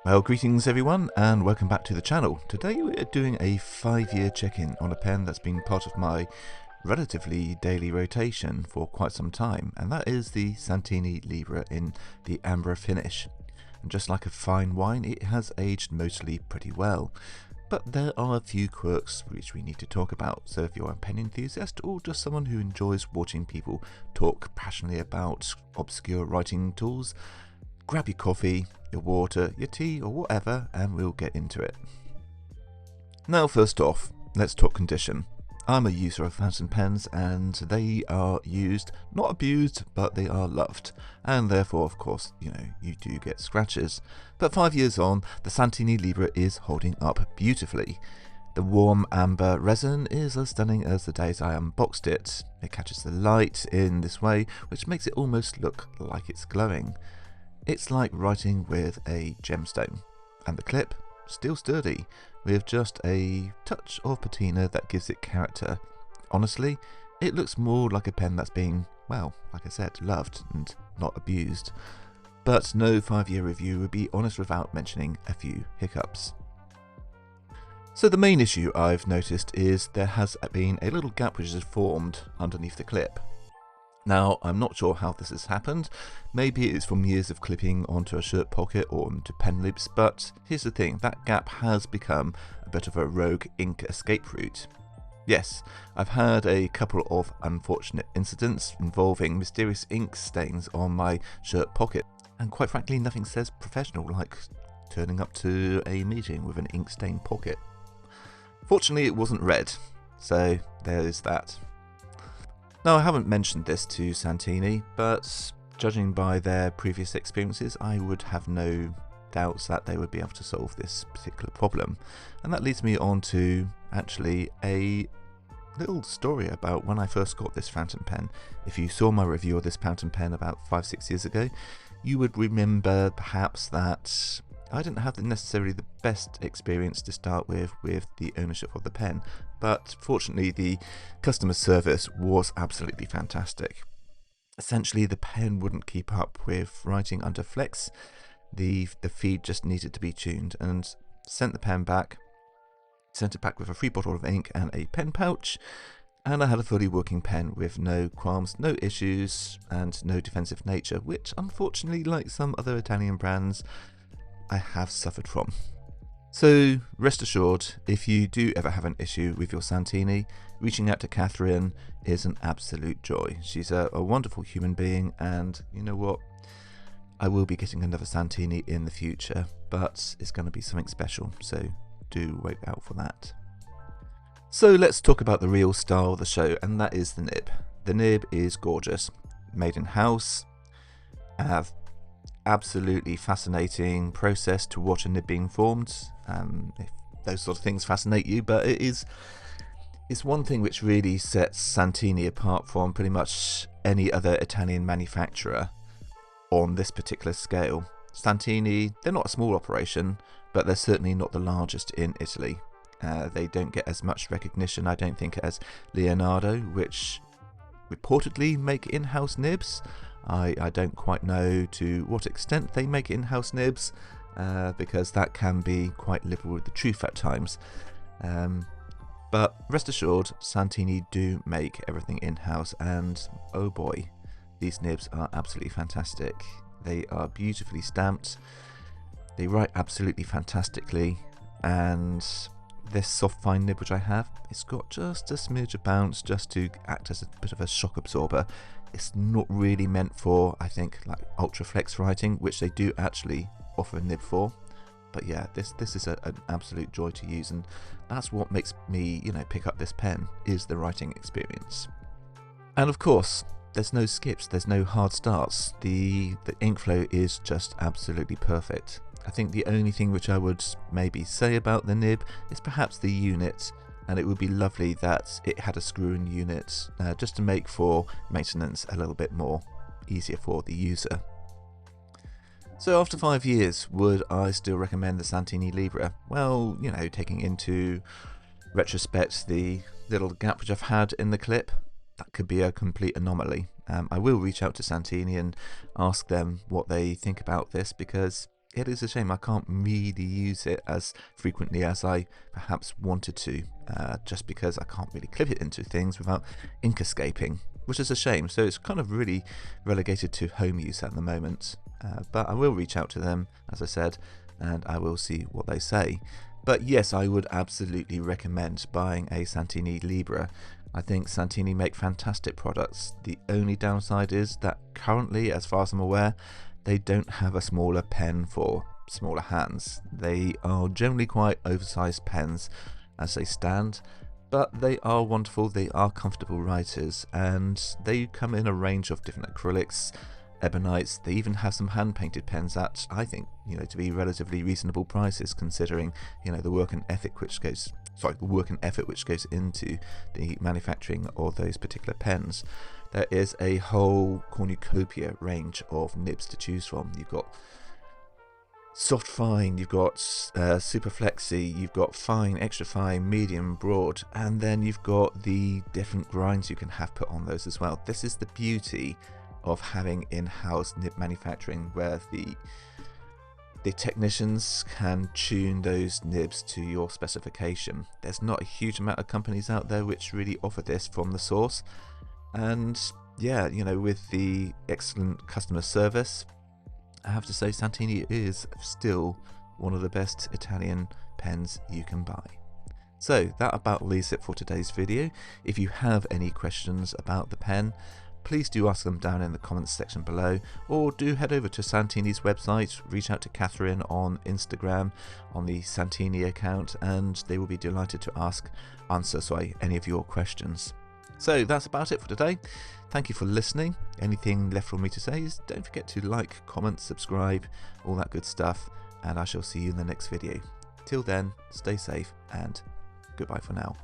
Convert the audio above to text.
Well, greetings everyone and welcome back to the channel. Today we're doing a 5-year check-in on a pen that's been part of my relatively daily rotation for quite some time, and that is the Santini Libra in the amber finish. And just like a fine wine, it has aged mostly pretty well. But there are a few quirks which we need to talk about, so if you're a pen enthusiast or just someone who enjoys watching people talk passionately about obscure writing tools, grab your coffee, your water, your tea or whatever and we'll get into it. Now first off, let's talk condition. I'm a user of fountain pens and they are used, not abused, but they are loved. And therefore, of course, you do get scratches. But 5 years on, the Santini Libra is holding up beautifully. The warm amber resin is as stunning as the days I unboxed it. It catches the light in this way, which makes it almost look like it's glowing. It's like writing with a gemstone. And the clip, still sturdy, with just a touch of patina that gives it character. Honestly, it looks more like a pen that's being, well, like I said, loved and not abused. But no 5-year review would be honest without mentioning a few hiccups. So the main issue I've noticed is there has been a little gap which has formed underneath the clip. Now, I'm not sure how this has happened. Maybe it's from years of clipping onto a shirt pocket or onto pen loops, but here's the thing, that gap has become a bit of a rogue ink escape route. Yes, I've had a couple of unfortunate incidents involving mysterious ink stains on my shirt pocket, and quite frankly nothing says professional like turning up to a meeting with an ink stained pocket. Fortunately it wasn't red, so there is that. Now, I haven't mentioned this to Santini, but judging by their previous experiences, I would have no doubts that they would be able to solve this particular problem. And that leads me on to actually a little story about when I first got this fountain pen. If you saw my review of this fountain pen about 5-6 years ago, you would remember perhaps that I didn't have necessarily the best experience to start with the ownership of the pen, but fortunately the customer service was absolutely fantastic. Essentially the pen wouldn't keep up with writing under flex, the feed just needed to be tuned, and sent it back with a free bottle of ink and a pen pouch, and I had a fully working pen with no qualms, no issues and no defensive nature, which unfortunately, like some other Italian brands, I have suffered from. So rest assured, if you do ever have an issue with your Santini, reaching out to Catherine is an absolute joy. She's a wonderful human being, and you know what? I will be getting another Santini in the future, but it's going to be something special, so do wait out for that. So let's talk about the real star of the show, and that is the nib. The nib is gorgeous, made in house. Absolutely fascinating process to watch a nib being formed, if those sort of things fascinate you, but it's one thing which really sets Santini apart from pretty much any other Italian manufacturer on this particular scale. Santini, they're not a small operation, but they're certainly not the largest in Italy. They don't get as much recognition, I don't think, as Leonardo, which reportedly make in-house nibs. I don't quite know to what extent they make in-house nibs, because that can be quite liberal with the truth at times. But rest assured, Santini do make everything in-house, and oh boy, these nibs are absolutely fantastic. They are beautifully stamped, they write absolutely fantastically, and this soft fine nib which I have, it's got just a smidge of bounce just to act as a bit of a shock absorber. It's not really meant for, I think, like ultra flex writing, which they do actually offer a nib for. But yeah, this is an absolute joy to use, and that's what makes me, pick up this pen, is the writing experience. And of course, there's no skips, there's no hard starts. The ink flow is just absolutely perfect. I think the only thing which I would maybe say about the nib is perhaps the unit, and it would be lovely that it had a screw-in unit just to make for maintenance a little bit more easier for the user. So after 5 years, would I still recommend the Santini Libra? Well, taking into retrospect the little gap which I've had in the clip, that could be a complete anomaly. I will reach out to Santini and ask them what they think about this, because it is a shame I can't really use it as frequently as I perhaps wanted to, just because I can't really clip it into things without ink escaping, which is a shame. So it's kind of really relegated to home use at the moment, but I will reach out to them, as I said, and I will see what they say. But yes, I would absolutely recommend buying a Santini Libra. I think Santini make fantastic products. The only downside is that currently, as far as I'm aware, they don't have a smaller pen for smaller hands. They are generally quite oversized pens as they stand, but they are wonderful, they are comfortable writers, and they come in a range of different acrylics, ebonites. They even have some hand painted pens at, I think, to be relatively reasonable prices, considering the work and effort which goes into the manufacturing of those particular pens. There is a whole cornucopia range of nibs to choose from. You've got soft fine, you've got super flexi, you've got fine, extra fine, medium, broad, and then you've got the different grinds you can have put on those as well. This is the beauty of having in-house nib manufacturing, where the technicians can tune those nibs to your specification. There's not a huge amount of companies out there which really offer this from the source, and yeah, with the excellent customer service, I have to say Santini is still one of the best Italian pens you can buy. So that about leaves it for today's video. If you have any questions about the pen, please do ask them down in the comments section below, or do head over to Santini's website, reach out to Catherine on Instagram on the Santini account, and they will be delighted to answer any of your questions. So that's about it for today. Thank you for listening. Anything left for me to say is don't forget to like, comment, subscribe, all that good stuff, and I shall see you in the next video. Till then, stay safe and goodbye for now.